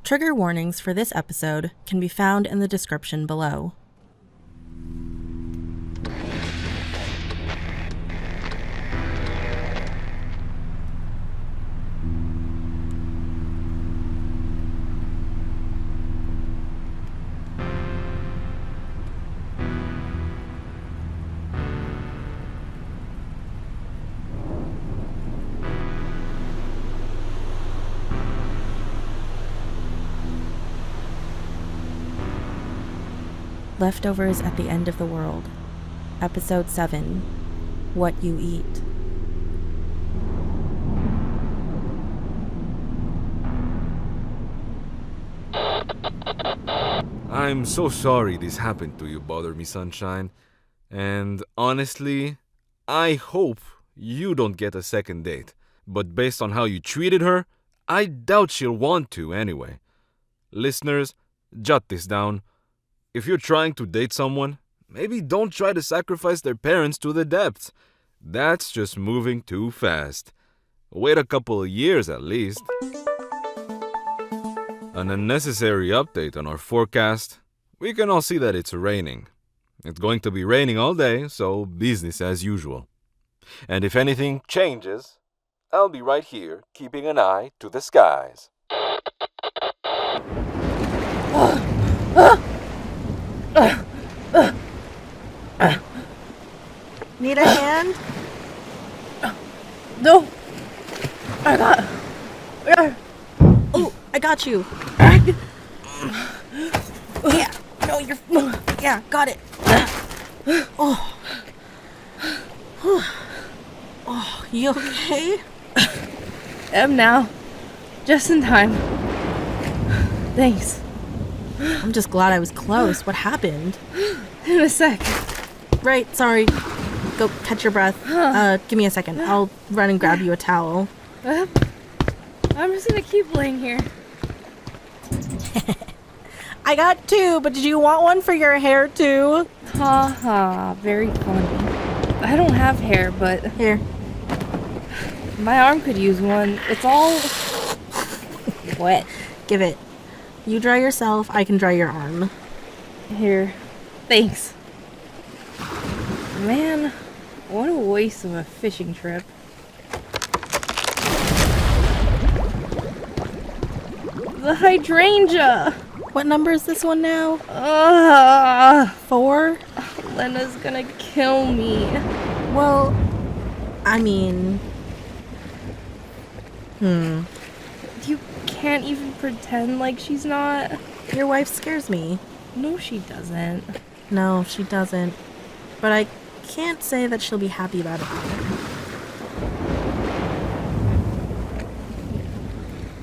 Trigger warnings for this episode can be found in the description below. Leftovers at the End of the World, Episode 7, What You Eat. I'm so sorry this happened to you, Bother Me Sunshine. And honestly, I hope you don't get a second date. But based on how you treated her, I doubt she'll want to anyway. Listeners, jot this down. If you're trying to date someone, maybe don't try to sacrifice their parents to the depths. That's just moving too fast. Wait a couple of years at least. An unnecessary update on our forecast. We can all see that it's raining. It's going to be raining all day, so business as usual. And if anything changes, I'll be right here keeping an eye to the skies. Need a hand? No. Oh, I got you. Yeah, no, you're... Yeah, got it. Oh. Oh, you okay? Am now. Just in time. Thanks. I'm just glad I was close. What happened? In a sec. Right, sorry. Go catch your breath. Give me a second. I'll run and grab you a towel. I'm just gonna keep laying here. I got two, but did you want one for your hair too? Ha ha, very funny. I don't have hair, but Here. my arm could use one. It's all wet. Give it. You dry yourself, I can dry your arm. Here. Thanks. Man, what a waste of a fishing trip. The hydrangea! What number is this one now? 4? Lena's gonna kill me. Well, I mean... You can't even pretend like she's not. Your wife scares me. No, she doesn't. No, she doesn't. But I can't say that she'll be happy about it either.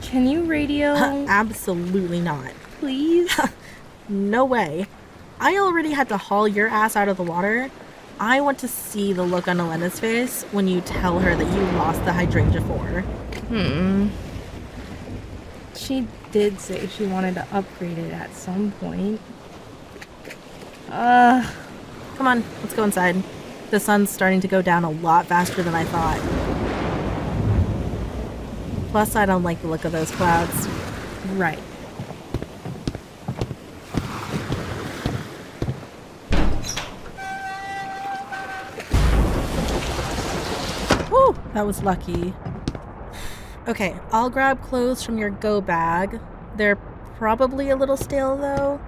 Can you radio? Absolutely not. Please? No way. I already had to haul your ass out of the water. I want to see the look on Elena's face when you tell her that you lost the hydrangea 4. She did say she wanted to upgrade it at some point. Come on, let's go inside. The sun's starting to go down a lot faster than I thought. Plus, I don't like the look of those clouds. Right. Woo, that was lucky. Okay, I'll grab clothes from your go bag. They're probably a little stale though.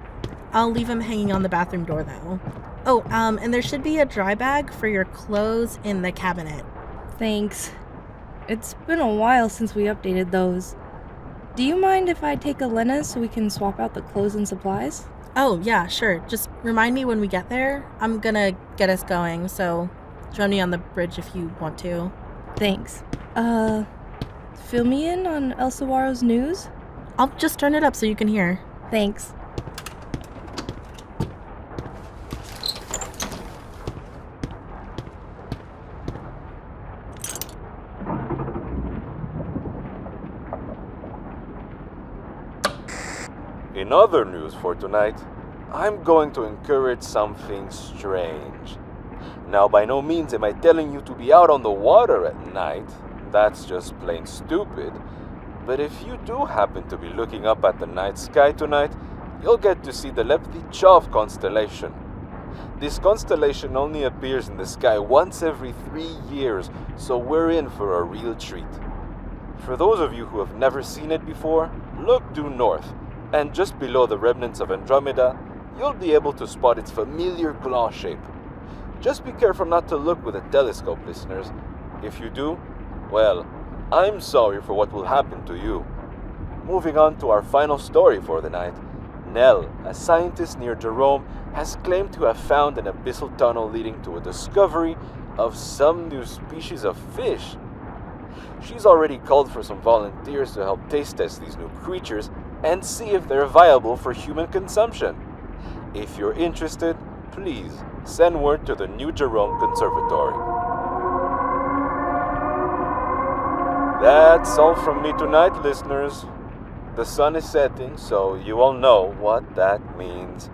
I'll leave them hanging on the bathroom door though. Oh, and there should be a dry bag for your clothes in the cabinet. Thanks. It's been a while since we updated those. Do you mind if I take Elena so we can swap out the clothes and supplies? Oh, yeah, sure. Just remind me when we get there. I'm gonna get us going, so join me on the bridge if you want to. Thanks. Fill me in on El Saguaro's news? I'll just turn it up so you can hear. Thanks. In other news for tonight, I'm going to encourage something strange. Now, by no means am I telling you to be out on the water at night. That's just plain stupid. But if you do happen to be looking up at the night sky tonight, you'll get to see the Leptichov constellation. This constellation only appears in the sky once every 3 years, so we're in for a real treat. For those of you who have never seen it before, look due north, and just below the remnants of Andromeda, you'll be able to spot its familiar claw shape. Just be careful not to look with a telescope, listeners. If you do, well, I'm sorry for what will happen to you. Moving on to our final story for the night, Nell, a scientist near Jerome, has claimed to have found an abyssal tunnel leading to a discovery of some new species of fish. She's already called for some volunteers to help taste test these new creatures and see if they're viable for human consumption. If you're interested, please send word to the New Jerome Conservatory. That's all from me tonight, listeners. The sun is setting, so you all know what that means.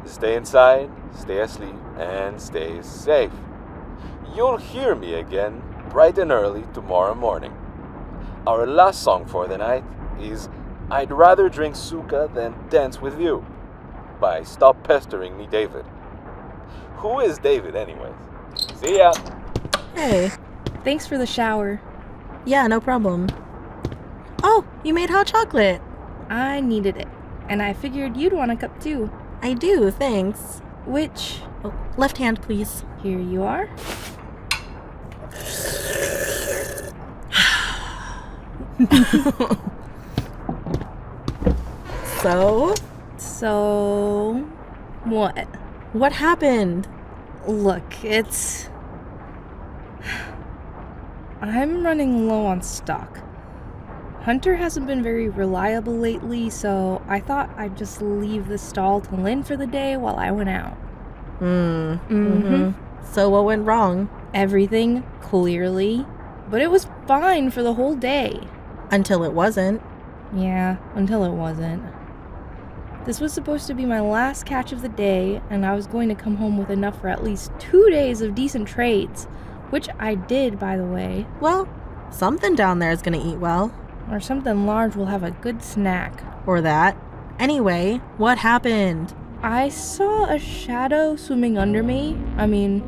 Stay inside, stay asleep, and stay safe. You'll hear me again bright and early tomorrow morning. Our last song for the night is I'd Rather Drink Suka Than Dance With You by Stop Pestering Me, David. Who is David anyways? See ya! Hey. Thanks for the shower. Yeah, no problem. Oh, you made hot chocolate. I needed it, and I figured you'd want a cup too. I do, thanks. Which, Oh, left hand, please. here you are. So, What? what happened? Look, I'm running low on stock. Hunter hasn't been very reliable lately, so I thought I'd just leave the stall to Lynn for the day while I went out. So what went wrong? Everything, clearly. But it was fine for the whole day. Until it wasn't. Yeah, until it wasn't. This was supposed to be my last catch of the day, and I was going to come home with enough for at least 2 days of decent trades. Which I did, by the way. Well, something down there is gonna eat well. Or something large will have a good snack. Or that. Anyway, what happened? I saw a shadow swimming under me. I mean,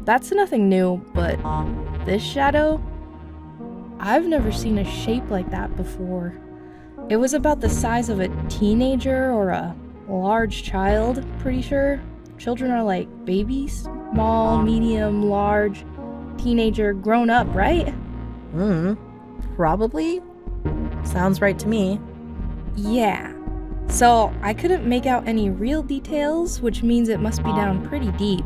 that's nothing new, but this shadow? I've never seen a shape like that before. It was about the size of a teenager or a large child, pretty sure. Children are like babies, small, medium, large, teenager, grown up, right? Probably. Sounds right to me. Yeah. So I couldn't make out any real details, which means it must be down pretty deep.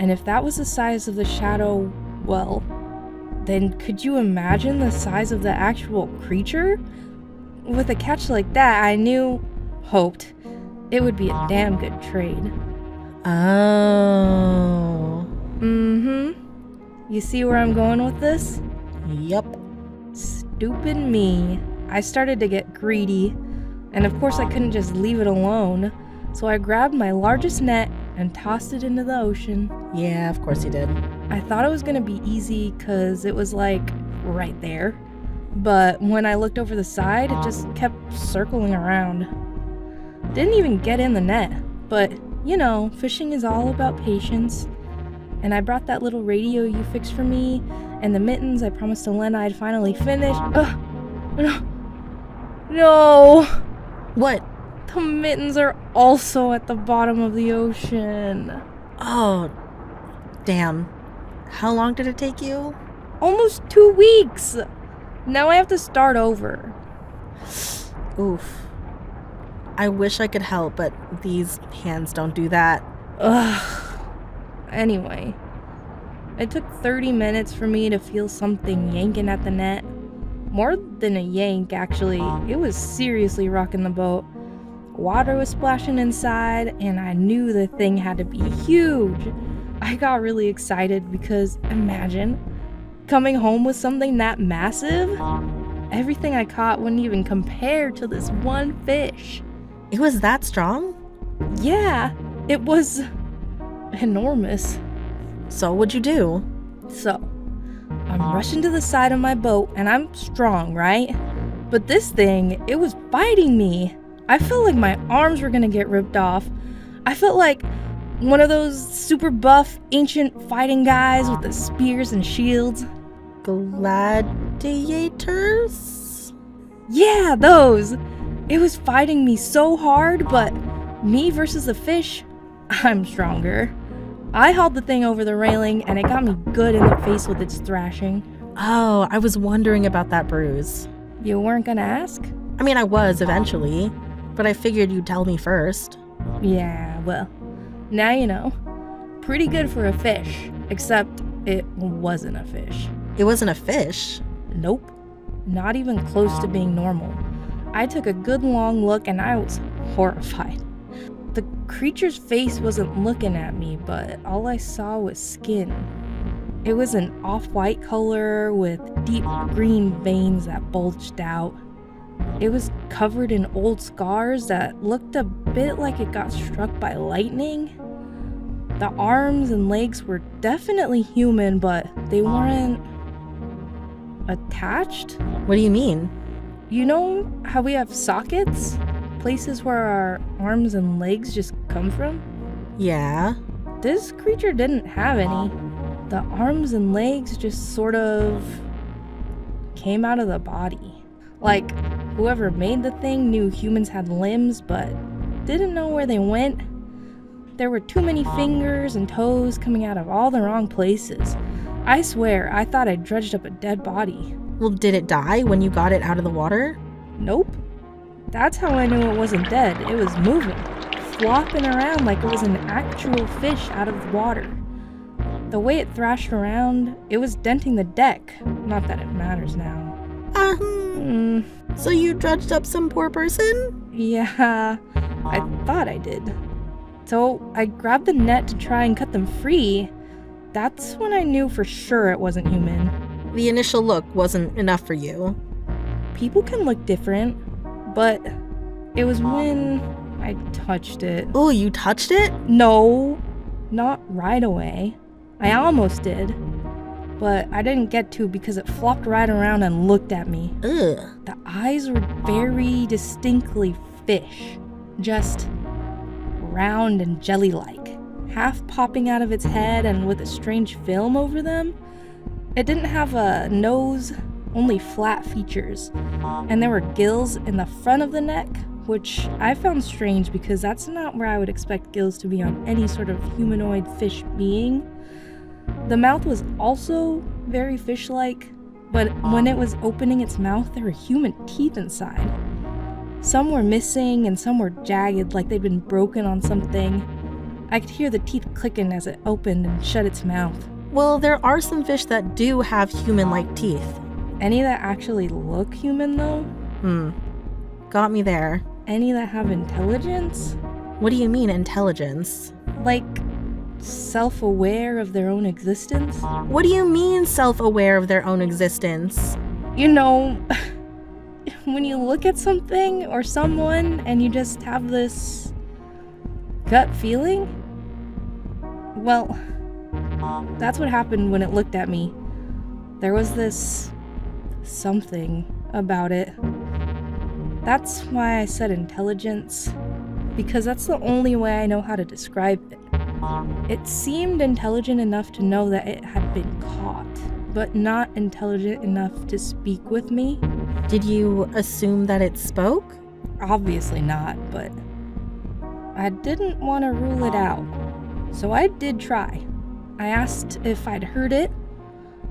And if that was the size of the shadow, well, then could you imagine the size of the actual creature? With a catch like that, I hoped, it would be a damn good trade. Oh. You see where I'm going with this? Yep. Stupid me. I started to get greedy, and of course I couldn't just leave it alone, so I grabbed my largest net and tossed it into the ocean. Yeah, of course you did. I thought it was gonna be easy because it was like right there, but when I looked over the side, it just kept circling around. Didn't even get in the net, but you know, fishing is all about patience. And I brought that little radio you fixed for me, and the mittens I promised Elena I'd finally finish. No! What? The mittens are also at the bottom of the ocean. Oh, damn. How long did it take you? Almost 2 weeks! Now I have to start over. Oof. I wish I could help, but these hands don't do that. Ugh. Anyway, it took 30 minutes for me to feel something yanking at the net. More than a yank, actually. It was seriously rocking the boat. Water was splashing inside, and I knew the thing had to be huge. I got really excited because, imagine, coming home with something that massive? Everything I caught wouldn't even compare to this one fish. It was that strong? Yeah, it was enormous. So what'd you do? So, I'm rushing to the side of my boat, and I'm strong, right? But this thing, it was biting me. I felt like my arms were gonna get ripped off. I felt like one of those super buff, ancient fighting guys with the spears and shields. Gladiators? Yeah, those! It was fighting me so hard, but me versus the fish, I'm stronger. I hauled the thing over the railing, and it got me good in the face with its thrashing. Oh, I was wondering about that bruise. You weren't gonna ask? I mean, I was eventually, but I figured you'd tell me first. Yeah, well, now you know. Pretty good for a fish, except it wasn't a fish. It wasn't a fish? Nope. Not even close to being normal. I took a good long look and I was horrified. The creature's face wasn't looking at me, but all I saw was skin. It was an off-white color with deep green veins that bulged out. It was covered in old scars that looked a bit like it got struck by lightning. The arms and legs were definitely human, but they weren't attached. What do you mean? You know how we have sockets? Places where our arms and legs just come from? Yeah. This creature didn't have any. The arms and legs just sort of came out of the body. Like, whoever made the thing knew humans had limbs, but didn't know where they went. There were too many fingers and toes coming out of all the wrong places. I swear, I thought I dredged up a dead body. Well, did it die when you got it out of the water? Nope. That's how I knew it wasn't dead. It was moving, flopping around like it was an actual fish out of the water. The way it thrashed around, it was denting the deck. Not that it matters now. So you dredged up some poor person? Yeah, I thought I did. So I grabbed the net to try and cut them free. That's when I knew for sure it wasn't human. The initial look wasn't enough for you. People can look different, but it was when I touched it. Oh, you touched it? No, not right away. I almost did, but I didn't get to because it flopped right around and looked at me. Ugh. The eyes were very distinctly fish, just round and jelly-like, half popping out of its head and with a strange film over them. It didn't have a nose, only flat features, and there were gills in the front of the neck, which I found strange because that's not where I would expect gills to be on any sort of humanoid fish being. The mouth was also very fish-like, but when it was opening its mouth, there were human teeth inside. Some were missing and some were jagged, like they'd been broken on something. I could hear the teeth clicking as it opened and shut its mouth. Well, there are some fish that do have human-like teeth. Any that actually look human, though? Got me there. Any that have intelligence? What do you mean, intelligence? Like, self-aware of their own existence? What do you mean, self-aware of their own existence? You know, when you look at something or someone and you just have this gut feeling? Well, that's what happened when it looked at me. There was this something about it. That's why I said intelligence, because that's the only way I know how to describe it. It seemed intelligent enough to know that it had been caught, but not intelligent enough to speak with me. Did you assume that it spoke? Obviously not, but I didn't want to rule it out. So I did try. I asked if I'd heard it,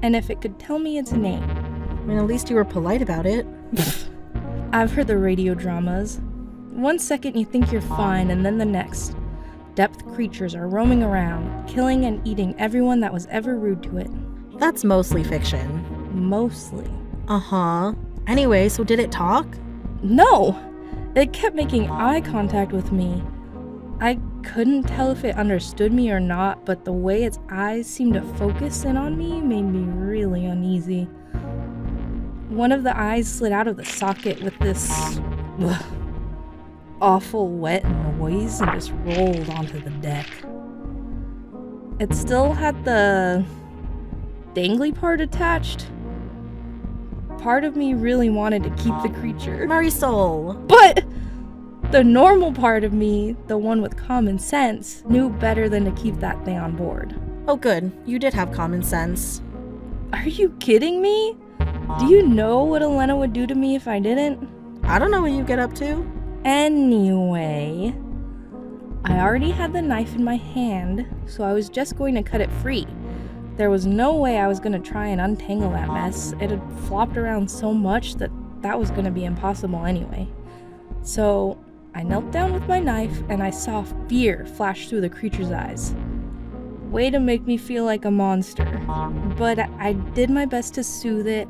and if it could tell me its name. I mean, at least you were polite about it. I've heard the radio dramas. One second you think you're fine, and then the next. Depth creatures are roaming around, killing and eating everyone that was ever rude to it. That's mostly fiction. Mostly. Uh-huh. Anyway, so did it talk? No! It kept making eye contact with me. I couldn't tell if it understood me or not, but the way its eyes seemed to focus in on me made me really uneasy. One of the eyes slid out of the socket with this awful wet noise and just rolled onto the deck. It still had the dangly part attached, part of me really wanted to keep the creature. Marisol! But the normal part of me, the one with common sense, knew better than to keep that thing on board. Oh good, you did have common sense. Are you kidding me? Do you know what Elena would do to me if I didn't? I don't know what you get up to. Anyway, I already had the knife in my hand, so I was just going to cut it free. There was no way I was going to try and untangle that mess. It had flopped around so much that was going to be impossible anyway. So I knelt down with my knife and I saw fear flash through the creature's eyes. Way to make me feel like a monster. But I did my best to soothe it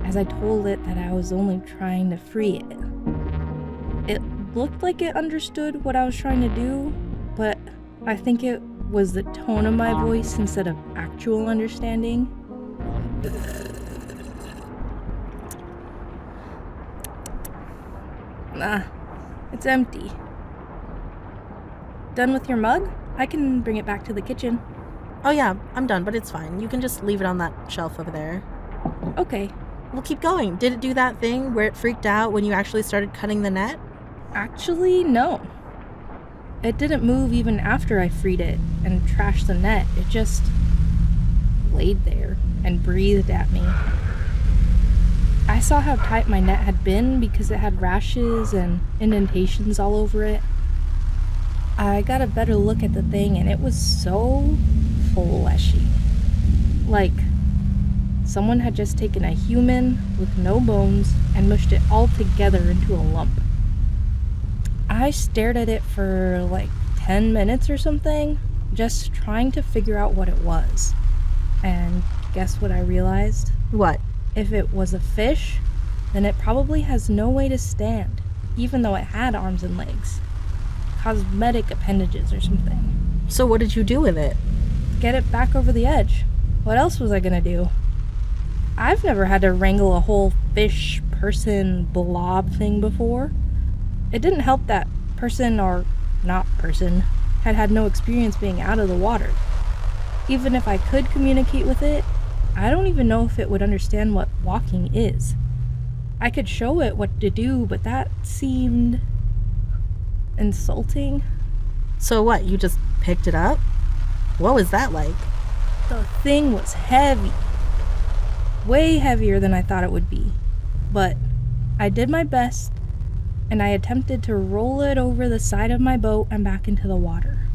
as I told it that I was only trying to free it. It looked like it understood what I was trying to do, but I think it was the tone of my voice instead of actual understanding. Nah, it's empty. Done with your mug? I can bring it back to the kitchen. Oh yeah, I'm done, but it's fine. You can just leave it on that shelf over there. Okay. We'll keep going. Did it do that thing where it freaked out when you actually started cutting the net? Actually, no. It didn't move even after I freed it and trashed the net. It just laid there and breathed at me. I saw how tight my net had been because it had rashes and indentations all over it. I got a better look at the thing and it was so fleshy. Like someone had just taken a human with no bones and mushed it all together into a lump. I stared at it for like 10 minutes or something, just trying to figure out what it was. And guess what I realized? What? If it was a fish, then it probably has no way to stand, even though it had arms and legs. Cosmetic appendages or something. So what did you do with it? Get it back over the edge. What else was I gonna do? I've never had to wrangle a whole fish, person, blob thing before. It didn't help that person, or not person, had had no experience being out of the water. Even if I could communicate with it, I don't even know if it would understand what walking is. I could show it what to do, but that seemed insulting. So what, you just picked it up? What was that like? The thing was heavy. Way heavier than I thought it would be. But I did my best, and I attempted to roll it over the side of my boat and back into the water.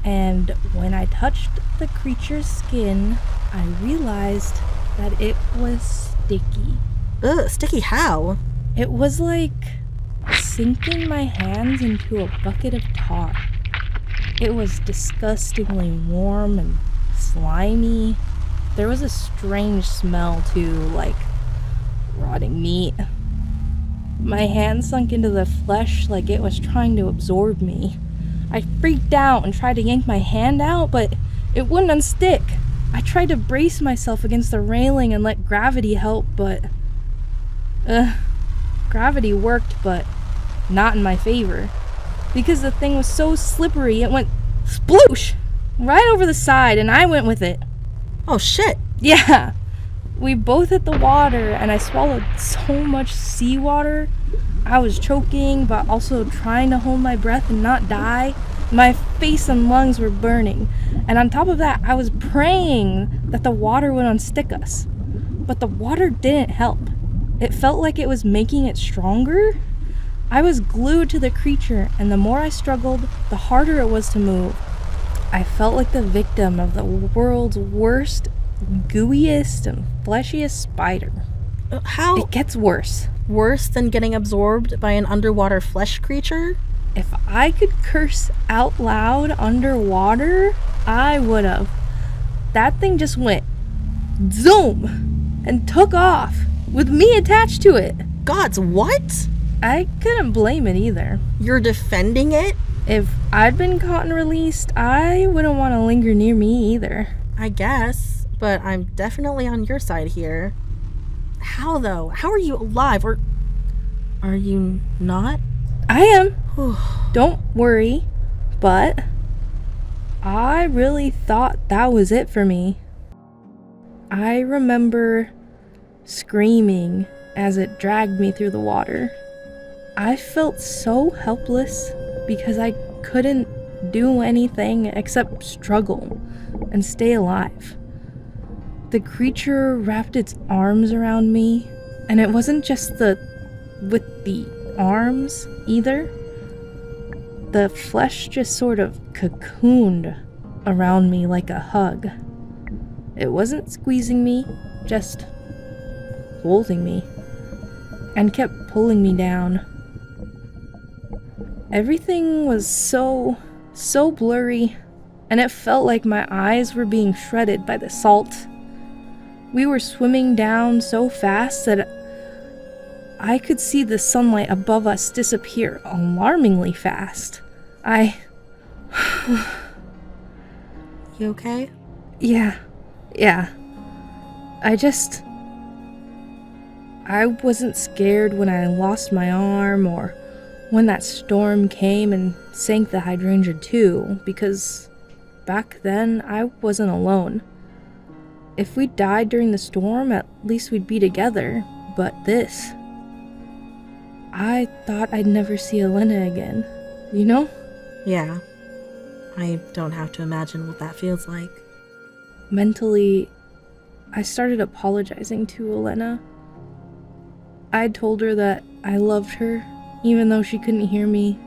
And when I touched the creature's skin, I realized that it was sticky. Ugh, sticky how? It was like sinking my hands into a bucket of tar. It was disgustingly warm and slimy. There was a strange smell too, like rotting meat. My hand sunk into the flesh like it was trying to absorb me. I freaked out and tried to yank my hand out, but it wouldn't unstick. I tried to brace myself against the railing and let gravity help, but gravity worked, but not in my favor. Because the thing was so slippery, it went sploosh right over the side, and I went with it. Oh shit. Yeah. We both hit the water, and I swallowed so much seawater. I was choking, but also trying to hold my breath and not die. My face and lungs were burning. And on top of that, I was praying that the water would unstick us. But the water didn't help. It felt like it was making it stronger. I was glued to the creature, and the more I struggled, the harder it was to move. I felt like the victim of the world's worst, gooeyest, and fleshiest spider. How? It gets worse. Worse than getting absorbed by an underwater flesh creature? If I could curse out loud underwater, I would've. That thing just went zoom and took off with me attached to it. Gods, what? I couldn't blame it either. You're defending it? If I'd been caught and released, I wouldn't want to linger near me either. I guess, but I'm definitely on your side here. How though? How are you alive? Or are you not? I am. Don't worry. But I really thought that was it for me. I remember screaming as it dragged me through the water. I felt so helpless because I couldn't do anything except struggle and stay alive. The creature wrapped its arms around me, and it wasn't just with the arms either. The flesh just sort of cocooned around me like a hug. It wasn't squeezing me, just holding me, and kept pulling me down. Everything was so blurry, and it felt like my eyes were being shredded by the salt. We were swimming down so fast that I could see the sunlight above us disappear alarmingly fast. You okay? Yeah. I wasn't scared when I lost my arm or when that storm came and sank the hydrangea too, because back then I wasn't alone. If we died during the storm, at least we'd be together, but this... I thought I'd never see Elena again, you know? Yeah. I don't have to imagine what that feels like. Mentally, I started apologizing to Elena. I told her that I loved her, even though she couldn't hear me,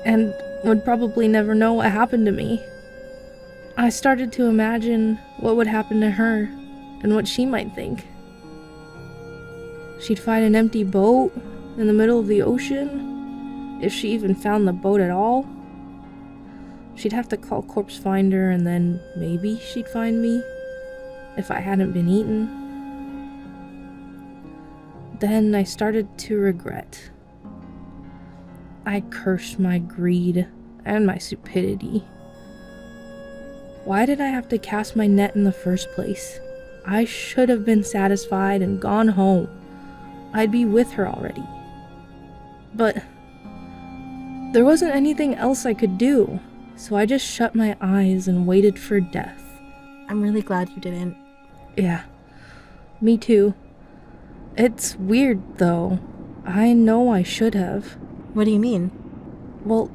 and would probably never know what happened to me. I started to imagine what would happen to her and what she might think. She'd find an empty boat in the middle of the ocean, if she even found the boat at all. She'd have to call Corpse Finder, and then maybe she'd find me, if I hadn't been eaten. Then I started to regret. I cursed my greed and my stupidity. Why did I have to cast my net in the first place? I should have been satisfied and gone home. I'd be with her already. But there wasn't anything else I could do, so I just shut my eyes and waited for death. I'm really glad you didn't. Yeah, me too. It's weird, though. I know I should have. What do you mean? Well,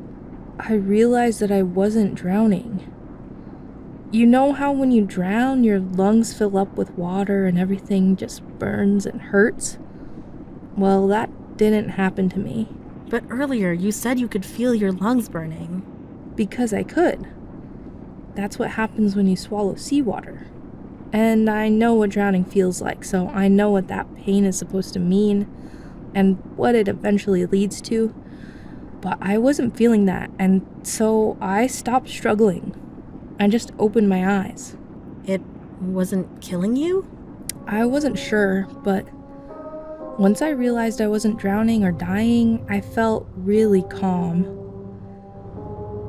I realized that I wasn't drowning. You know how when you drown, your lungs fill up with water and everything just burns and hurts? Well, that didn't happen to me. But earlier, you said you could feel your lungs burning. Because I could. That's what happens when you swallow seawater. And I know what drowning feels like, so I know what that pain is supposed to mean and what it eventually leads to. But I wasn't feeling that, and so I stopped struggling. I just opened my eyes. It wasn't killing you? I wasn't sure, but once I realized I wasn't drowning or dying, I felt really calm.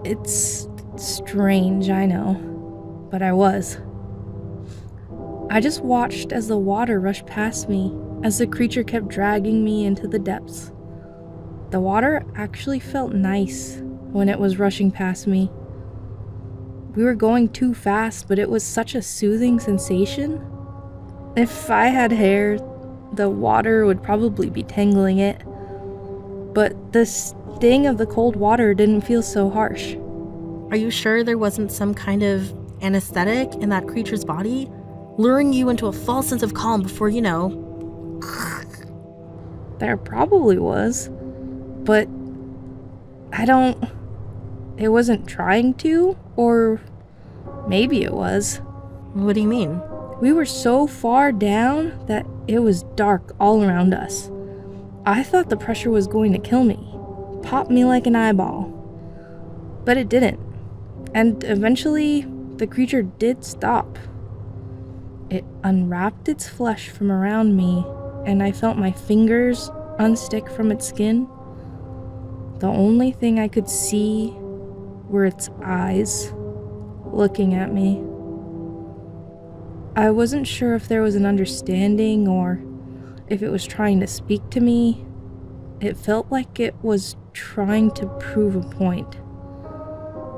It's strange, I know, but I was. I just watched as the water rushed past me, as the creature kept dragging me into the depths. The water actually felt nice when it was rushing past me. We were going too fast, but it was such a soothing sensation. If I had hair, the water would probably be tangling it. But the sting of the cold water didn't feel so harsh. Are you sure there wasn't some kind of anesthetic in that creature's body, luring you into a false sense of calm before, you know... There probably was, but it wasn't trying to, or maybe it was. What do you mean? We were so far down that it was dark all around us. I thought the pressure was going to kill me, pop me like an eyeball. But it didn't. And eventually, the creature did stop. It unwrapped its flesh from around me, and I felt my fingers unstick from its skin. The only thing I could see were its eyes looking at me. I wasn't sure if there was an understanding or if it was trying to speak to me. It felt like it was trying to prove a point,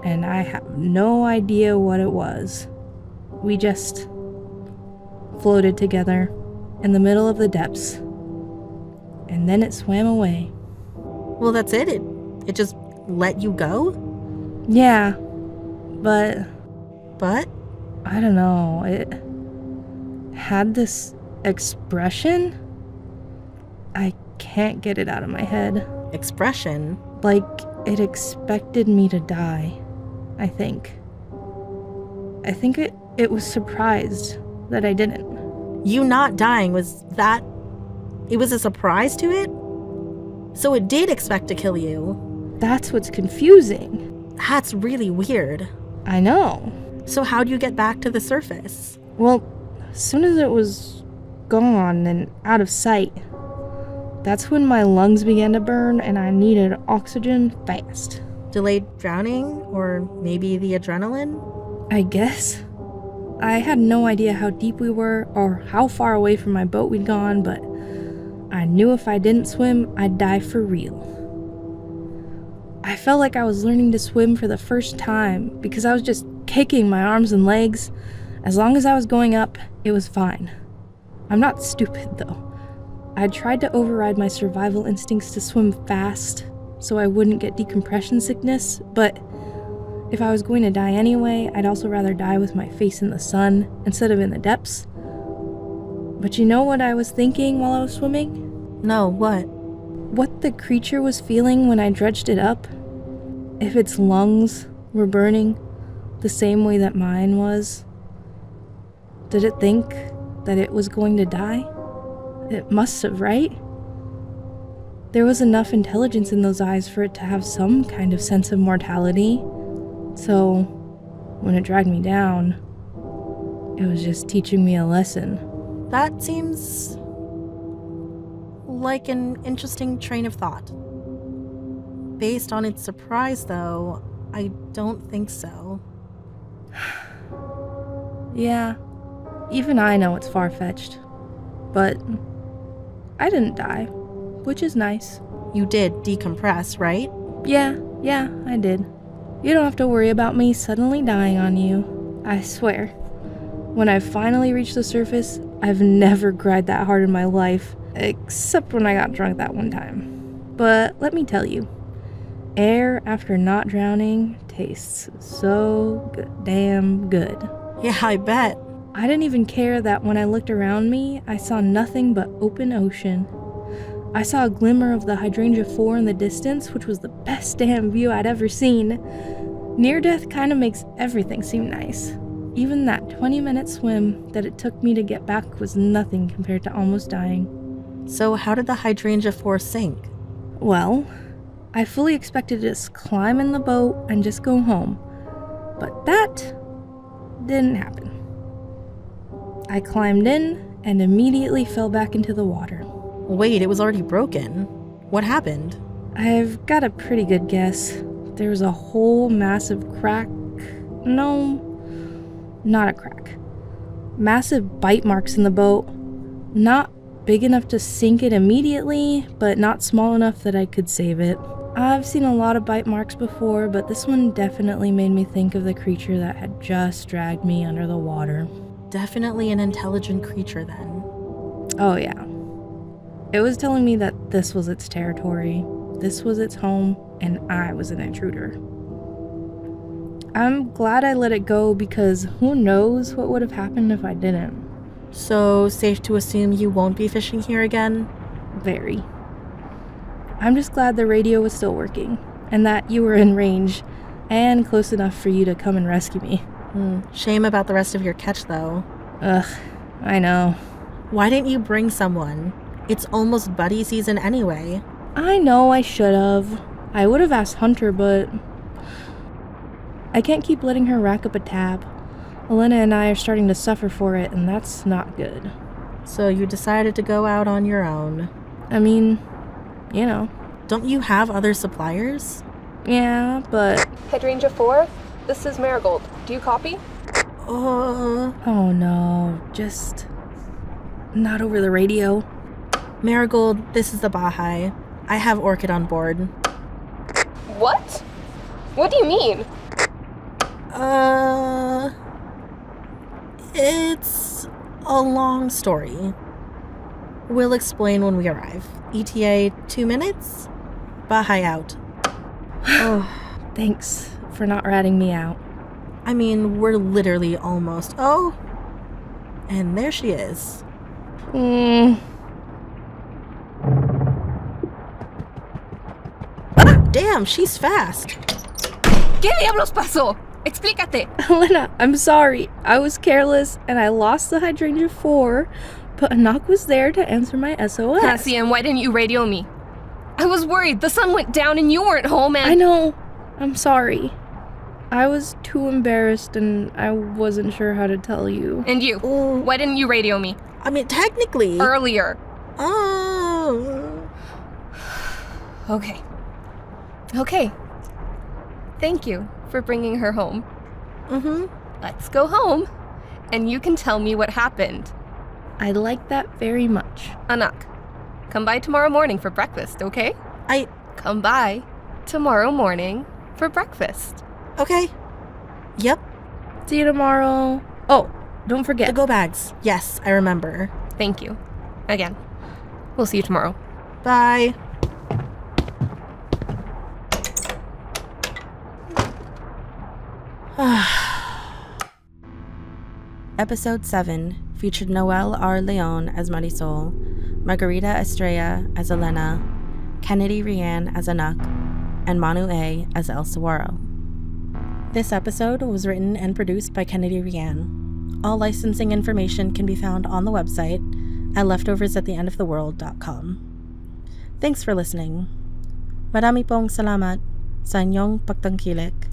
and I have no idea what it was. We just floated together in the middle of the depths. And then it swam away. Well, that's it? It just let you go? Yeah, but But? I don't know. It had this expression. I can't get it out of my head. Expression? Like it expected me to die, I think. I think it was surprised that I didn't. You not dying, it was a surprise to it? So it did expect to kill you. That's what's confusing. That's really weird. I know. So how'd you get back to the surface? Well, as soon as it was gone and out of sight, that's when my lungs began to burn and I needed oxygen fast. Delayed drowning? Or maybe the adrenaline? I guess. I had no idea how deep we were or how far away from my boat we'd gone, but I knew if I didn't swim, I'd die for real. I felt like I was learning to swim for the first time because I was just kicking my arms and legs. As long as I was going up, it was fine. I'm not stupid, though. I tried to override my survival instincts to swim fast so I wouldn't get decompression sickness, but if I was going to die anyway, I'd also rather die with my face in the sun instead of in the depths. But you know what I was thinking while I was swimming? No, what? What the creature was feeling when I dredged it up? If its lungs were burning the same way that mine was, did it think that it was going to die? It must have, right? There was enough intelligence in those eyes for it to have some kind of sense of mortality. So, when it dragged me down, it was just teaching me a lesson. That seems like an interesting train of thought. Based on its surprise, though, I don't think so. Yeah, even I know it's far-fetched. But I didn't die, which is nice. You did decompress, right? Yeah, I did. You don't have to worry about me suddenly dying on you. I swear. When I finally reached the surface, I've never cried that hard in my life, except when I got drunk that one time. But let me tell you, air after not drowning tastes so damn good. Yeah, I bet. I didn't even care that when I looked around me, I saw nothing but open ocean. I saw a glimmer of the Hydrangea 4 in the distance, which was the best damn view I'd ever seen. Near death kind of makes everything seem nice. Even that 20-minute swim that it took me to get back was nothing compared to almost dying. So how did the Hydrangea 4 sink? Well, I fully expected to just climb in the boat and just go home. But that didn't happen. I climbed in and immediately fell back into the water. Wait, it was already broken. What happened? I've got a pretty good guess. There was a whole massive crack. No, not a crack. Massive bite marks in the boat. Not big enough to sink it immediately, but not small enough that I could save it. I've seen a lot of bite marks before, but this one definitely made me think of the creature that had just dragged me under the water. Definitely an intelligent creature then. Oh yeah. It was telling me that this was its territory, this was its home, and I was an intruder. I'm glad I let it go because who knows what would have happened if I didn't. So, safe to assume you won't be fishing here again? Very. I'm just glad the radio was still working, and that you were in range, and close enough for you to come and rescue me. Shame about the rest of your catch, though. Ugh, I know. Why didn't you bring someone? It's almost buddy season anyway. I know I should have. I would have asked Hunter, but I can't keep letting her rack up a tab. Elena and I are starting to suffer for it, and that's not good. So you decided to go out on your own. I mean, you know. Don't you have other suppliers? Yeah, but... Hydrangea 4, this is Marigold. Do you copy? Oh no, just... not over the radio. Marigold, this is the Baha'i. I have Orchid on board. What? What do you mean? It's A long story. We'll explain when we arrive. ETA 2 minutes? Bahay out. Oh, thanks for not ratting me out. I mean, we're literally almost... Oh! And there she is. Ah, damn, she's fast. ¿Qué diablos pasó? Explícate. Elena, I'm sorry. I was careless and I lost the hydrangea 4, but Anak was there to answer my SOS. Cassie, and why didn't you radio me? I was worried. The sun went down and you weren't home and... I know. I'm sorry. I was too embarrassed and I wasn't sure how to tell you. And you? Why didn't you radio me? I mean, technically... Earlier. Oh... Okay. Okay. Thank you for bringing her home. Mm-hmm. Let's go home, and you can tell me what happened. I like that very much. Anak, come by tomorrow morning for breakfast, okay? Come by tomorrow morning for breakfast. Okay. Yep. See you tomorrow. Oh, don't The forget. go bags. Yes, I remember. Thank you. Again. We'll see you tomorrow. Bye. Episode 7 featured Noel R. León as Marisol, Margarita Estrella as Elena, Kennedi Rianne as Anak, and Manu A. as El Saguaro. This episode was written and produced by Kennedi Rianne. All licensing information can be found on the website at LeftoversAtTheEndOfTheWorld.com. Thanks for listening. Marami pong salamat sa inyong pagtangkilik.